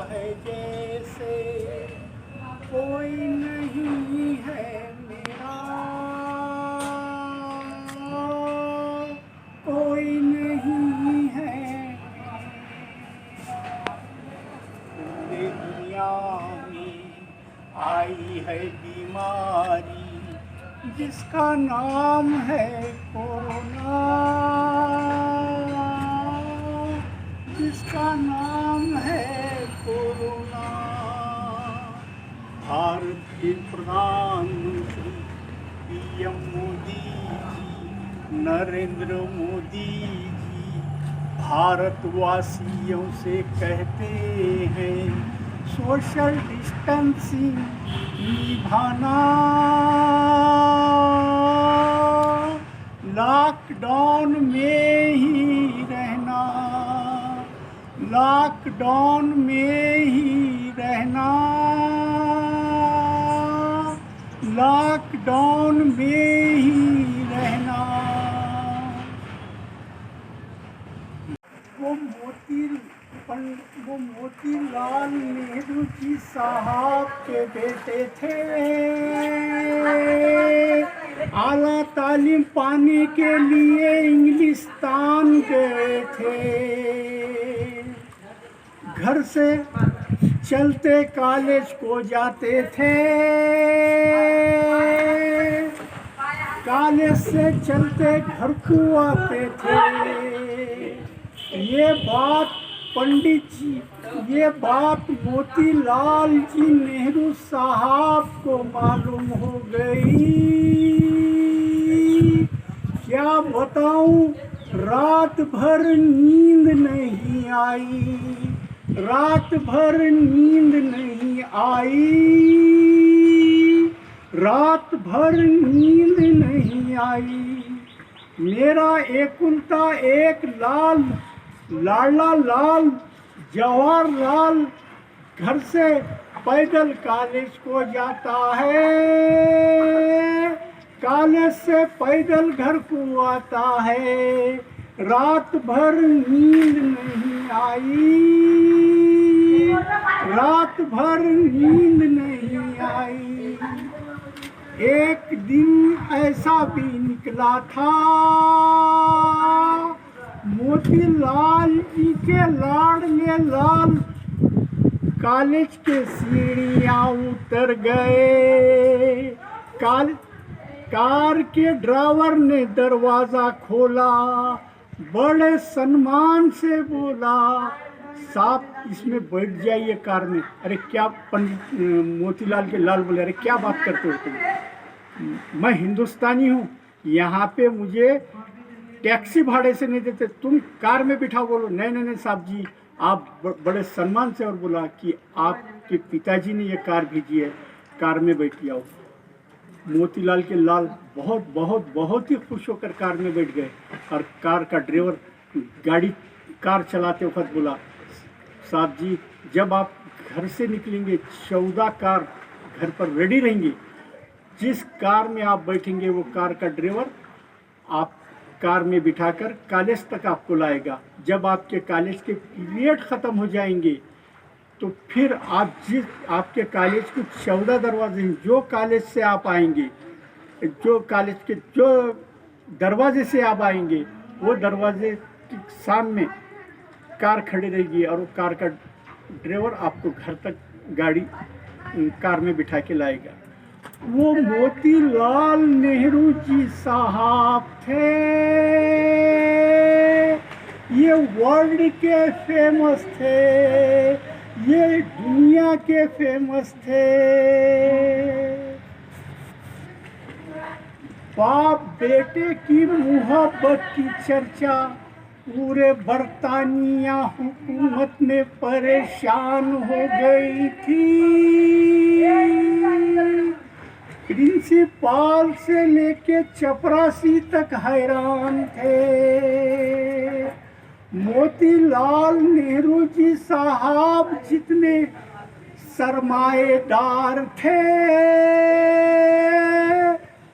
है जैसे कोई नहीं है मेरा, कोई नहीं है। पूरी दुनिया में आई है बीमारी जिसका नाम है कोरोना, जिसका नाम है कोरोना। भारत के प्रधानमंत्री पीएम मोदी जी, नरेंद्र मोदी जी भारतवासियों से कहते हैं सोशल डिस्टेंसिंग निभाना, लॉकडाउन में ही रहना, लॉकडाउन में ही रहना, लॉकडाउन में ही रहना। वो मोतीलाल नेहरू जी साहब के बेटे थे, आला तालीम पाने के लिए इंग्लिस्तान गए थे। घर से चलते कॉलेज को जाते थे, कॉलेज से चलते घर को आते थे। ये बात पंडित जी, ये बात मोतीलाल जी नेहरू साहब को मालूम हो गई। क्या बताऊं, रात भर नींद नहीं आई, रात भर नींद नहीं आई, रात भर नींद नहीं आई। मेरा एकुलता एक लाला लाल जवाहरलाल घर से पैदल कॉलेज को जाता है, कॉलेज से पैदल घर को आता है। रात भर नींद नहीं आई, रात भर नींद नहीं आई। एक दिन ऐसा भी निकला था, मोतीलाल जी के लाडले लाल कॉलेज के सीढ़ियाँ उतर गए। कार के ड्राइवर ने दरवाज़ा खोला, बड़े सम्मान से बोला, साहब इसमें बैठ जाइए कार में। अरे क्या, पंडित मोतीलाल के लाल बोले, अरे क्या बात करते हो तुम, मैं हिंदुस्तानी हूँ, यहाँ पे मुझे टैक्सी भाड़े से नहीं देते, तुम कार में बिठा। बोलो नहीं नहीं नहीं साहब जी, आप बड़े सम्मान से, और बोला कि आपके पिताजी ने ये कार भेजी है, कार में बैठ जाओ। मोतीलाल के लाल बहुत बहुत बहुत ही खुश होकर कार में बैठ गए, और कार का ड्राइवर कार चलाते वक्त बोला, साहब जी जब आप घर से निकलेंगे 14 कार घर पर रेडी रहेंगी, जिस कार में आप बैठेंगे वो कार का ड्राइवर आप कार में बिठाकर कॉलेज तक आपको लाएगा। जब आपके कॉलेज के पीरियड ख़त्म हो जाएंगे तो फिर आप आपके कॉलेज के 14 दरवाजे हैं, जो कॉलेज से आप आएंगे, जो कॉलेज के जो दरवाजे से आप आएंगे, वो दरवाजे के सामने कार खड़ी रहेगी, और वो कार का ड्राइवर आपको घर तक कार में बिठा के लाएगा। वो मोतीलाल नेहरू जी साहब थे, ये वर्ल्ड के फेमस थे, ये दुनिया के फेमस थे। बाप बेटे की मोहब्बत की चर्चा पूरे बरतानिया हुकूमत में परेशान हो गई थी। प्रिंसिपाल से लेके चपरासी तक हैरान थे। मोतीलाल नेहरू जी साहब जितने सरमाएदार थे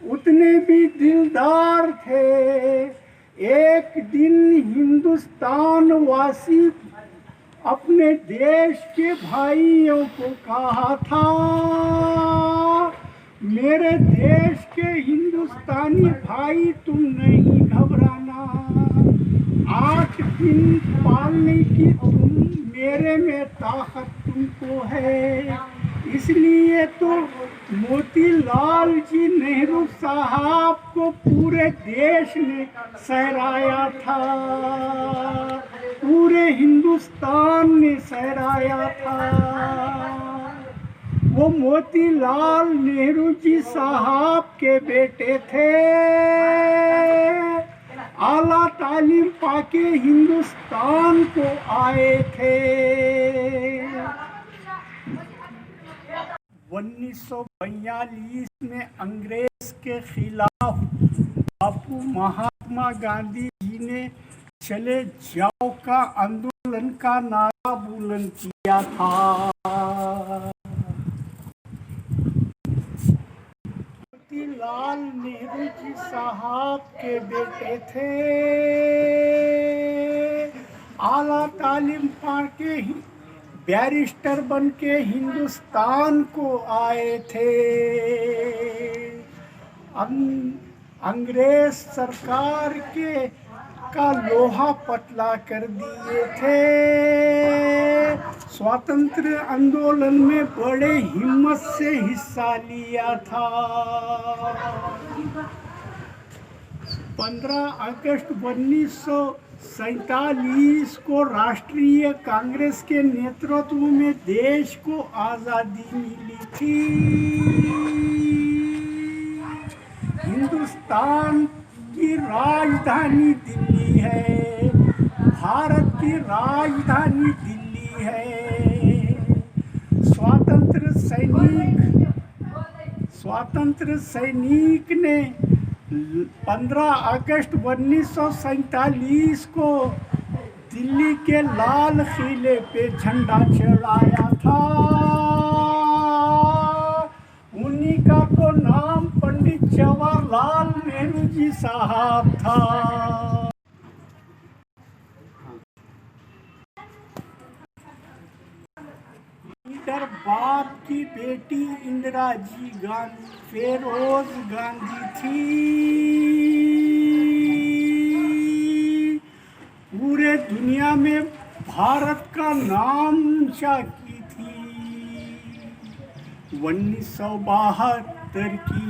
उतने भी दिलदार थे। एक दिन हिंदुस्तान वासी अपने देश के भाइयों को कहा था, मेरे देश के हिंदुस्तानी भाई तुम नहीं घबराना, 8 दिन पालने की मेरे में ताकत तुमको है। इसलिए तो मोतीलाल जी नेहरू साहब को पूरे देश ने सहराया था, पूरे हिंदुस्तान ने सहराया था। वो मोतीलाल नेहरू जी साहब के बेटे थे, आला तालीम पाके हिंदुस्तान को आए थे। 1942 में अंग्रेज के खिलाफ बापू महात्मा गांधी जी ने चले जाओ का आंदोलन का नारा बुलंद किया था। मोतीलाल नेहरू जी साहब के बेटे थे, आला तालीम पाके ही बैरिस्टर बन के हिंदुस्तान को आए थे। अंग्रेज सरकार के का लोहा पतला कर दिए थे। स्वातंत्र आंदोलन में बड़े हिम्मत से हिस्सा लिया था। 15 अगस्त 1947 को राष्ट्रीय कांग्रेस के नेतृत्व में देश को आज़ादी मिली थी। हिंदुस्तान की राजधानी दिल्ली है, भारत की राजधानी दिल्ली है। स्वतंत्र सैनिक ने 15 अगस्त 1947 को दिल्ली के लाल किले पे झंडा चढ़ाया था। उन्हीं का तो नाम पंडित जवाहरलाल नेहरू जी साहब था। इधर बाप की बेटी इंदिरा जी गांधी फिरोज गांधी थी, पूरे दुनिया में भारत का नाम ऊंचा की थी। 1972 की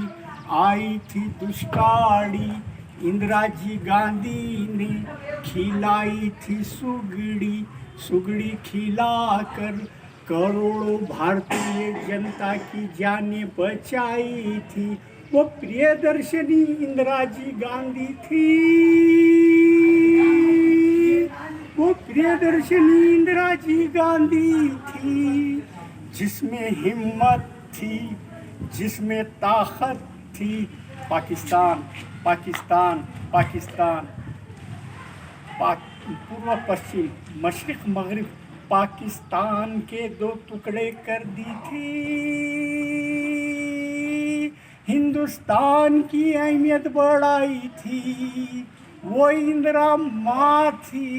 आई थी दुष्काली, इंदिरा जी गांधी ने खिलाई थी सुगड़ी खिलाकर करोड़ों भारतीय जनता की जानें बचाई थी। वो प्रियदर्शनी इंदिरा जी गांधी थी, वो प्रियदर्शनी इंदिरा जी गांधी थी, जिसमें हिम्मत थी, जिसमें ताकत थी। पाकिस्तान पाकिस्तान पाकिस्तान, पूर्व पश्चिम मशरिक मगरिब पाकिस्तान के 2 टुकड़े कर दी थी। हिंदुस्तान की अहमियत बढ़ाई थी, वो इंदिरा माँ थी।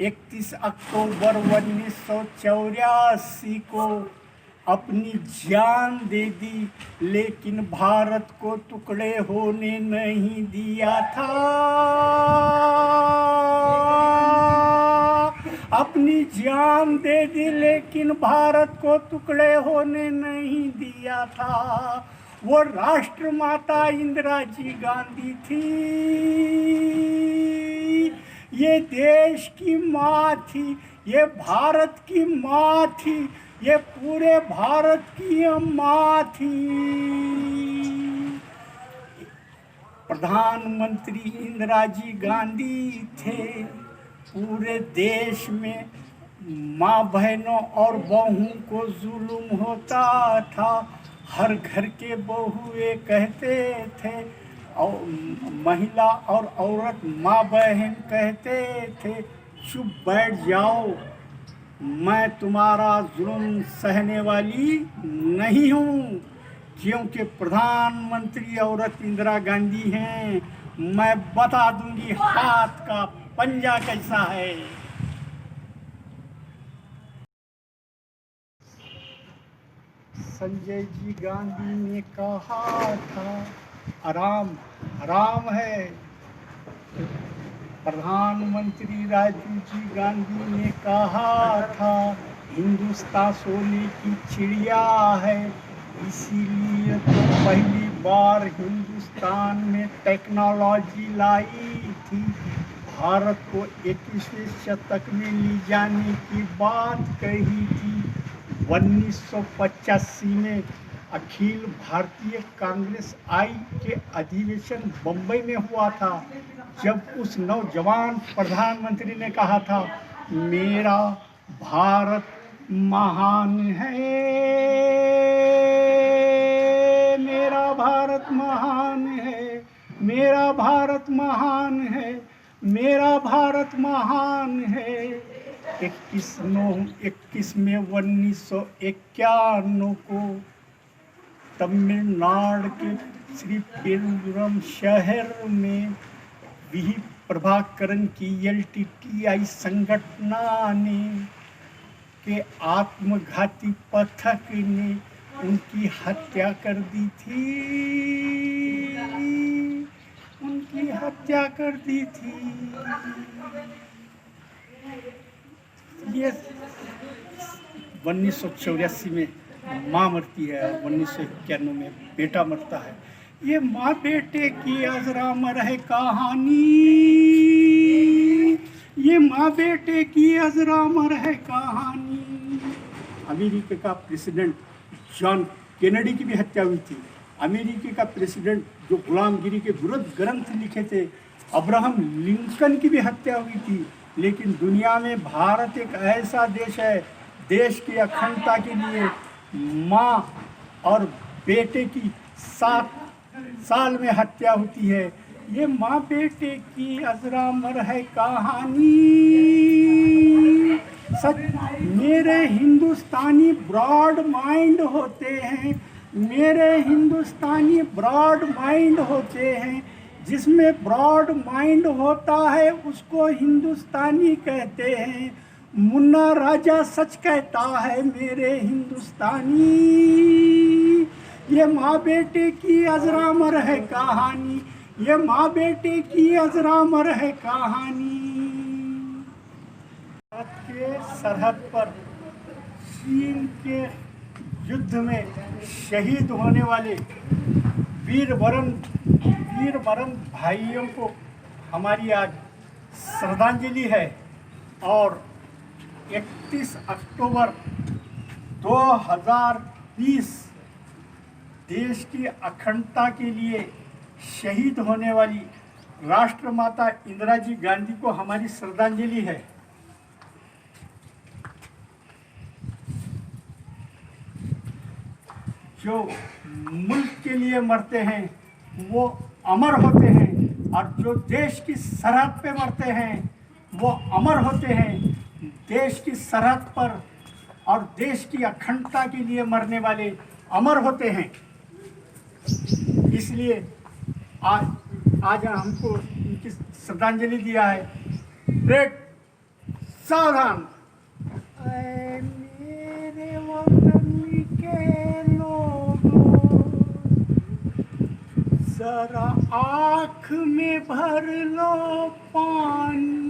31 अक्टूबर 1984 को अपनी जान दे दी, लेकिन भारत को टुकड़े होने नहीं दिया था। अपनी जान दे दी, लेकिन भारत को टुकड़े होने नहीं दिया था। वो राष्ट्रमाता इंदिरा जी गांधी थी, ये देश की माँ थी, ये भारत की माँ थी, ये पूरे भारत की माँ थी। प्रधानमंत्री इंदिरा जी गांधी थे। पूरे देश में माँ बहनों और बहू को जुल्म होता था। हर घर के बहुए कहते थे, और महिला और औरत माँ बहन कहते थे, चुप बैठ जाओ, मैं तुम्हारा जुल्म सहने वाली नहीं हूँ। क्योंकि प्रधानमंत्री औरत इंदिरा गांधी हैं, मैं बता दूंगी हाथ का पंजा कैसा है। संजय जी गांधी ने कहा था, आराम आराम है। प्रधानमंत्री राजीव जी गांधी ने कहा था, हिंदुस्तान सोने की चिड़िया है, इसीलिए तो पहली बार हिंदुस्तान में टेक्नोलॉजी लाई थी। भारत को 21वें शतक में ले जाने की बात कही थी। 1985 में अखिल भारतीय कांग्रेस आई के अधिवेशन बम्बई में हुआ था, जब उस नौजवान प्रधानमंत्री ने कहा था, मेरा भारत महान है, मेरा भारत महान है, मेरा भारत महान है, मेरा भारत महान है। 21 में 1951 को तमिलनाडु के श्री पेरुंबुरम शहर में वी प्रभाकरन की LTTI संगठना ने के आत्मघाती पथक ने उनकी हत्या कर दी थी, उनकी हत्या कर दी थी। ये 1984 में माँ मरती है, 1991 में बेटा मरता है। ये माँ बेटे की अजरामर है कहानी, ये माँ बेटे की अजरामर है कहानी। अमेरिका का प्रेसिडेंट जॉन केनेडी की भी हत्या हुई थी। अमेरिका का प्रेसिडेंट जो गुलामगिरी के विरुद्ध ग्रंथ लिखे थे, अब्राहम लिंकन की भी हत्या हुई थी। लेकिन दुनिया में भारत एक ऐसा देश है, देश की अखंडता के लिए माँ और बेटे की 7 साल में हत्या होती है। ये माँ बेटे की अजरामर है कहानी। सच मेरे हिंदुस्तानी ब्रॉड माइंड होते हैं, मेरे हिंदुस्तानी ब्रॉड माइंड होते हैं। जिसमें ब्रॉड माइंड होता है उसको हिंदुस्तानी कहते हैं। मुन्ना राजा सच कहता है मेरे हिंदुस्तानी। ये माँ बेटे की अजरामर है कहानी, ये माँ बेटे की अजरामर है कहानी। भारत के सरहद पर चीन के युद्ध में शहीद होने वाले वीर वरन भाइयों को हमारी आज श्रद्धांजलि है। और 31 अक्टूबर 2020 देश की अखंडता के लिए शहीद होने वाली राष्ट्रमाता इंदिरा जी गांधी को हमारी श्रद्धांजलि है। जो मुल्क के लिए मरते हैं वो अमर होते हैं, और जो देश की सरहद पे मरते हैं वो अमर होते हैं। देश की सरहद पर और देश की अखंडता के लिए मरने वाले अमर होते हैं। इसलिए आज हमको उनकी श्रद्धांजलि दिया है। ग्रेट सावधान। ऐ मेरे वतन के लोगों, जरा आँख में भर लो पानी।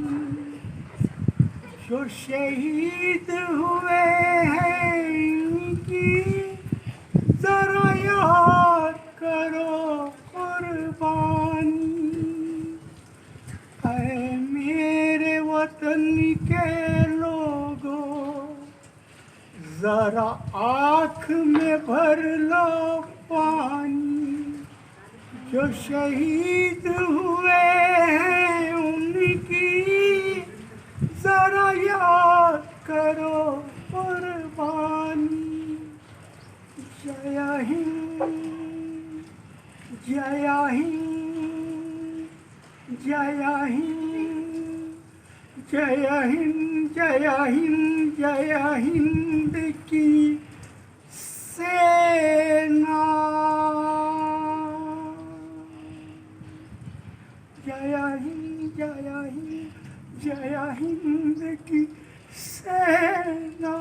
जो शहीद हुए हैं इनकी जरा याद करो कुर्बानी। ऐ मेरे वतन के लोगों, जरा आँख में भर लो पानी। जो शहीद हुए हैं उनकी जरा याद करो कुर्बानी। जय हिंद, जय हिंद, जय हिंद, जय हिंद, जय हिंद, जय हिंद की सेना। जय हिंद, जय हिंद, जय हिंद की सेना।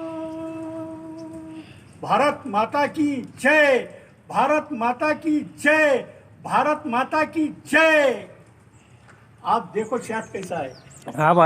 भारत माता की जय, भारत माता की जय, भारत माता की जय। आप देखो शायद कैसा है। हाँ भाई।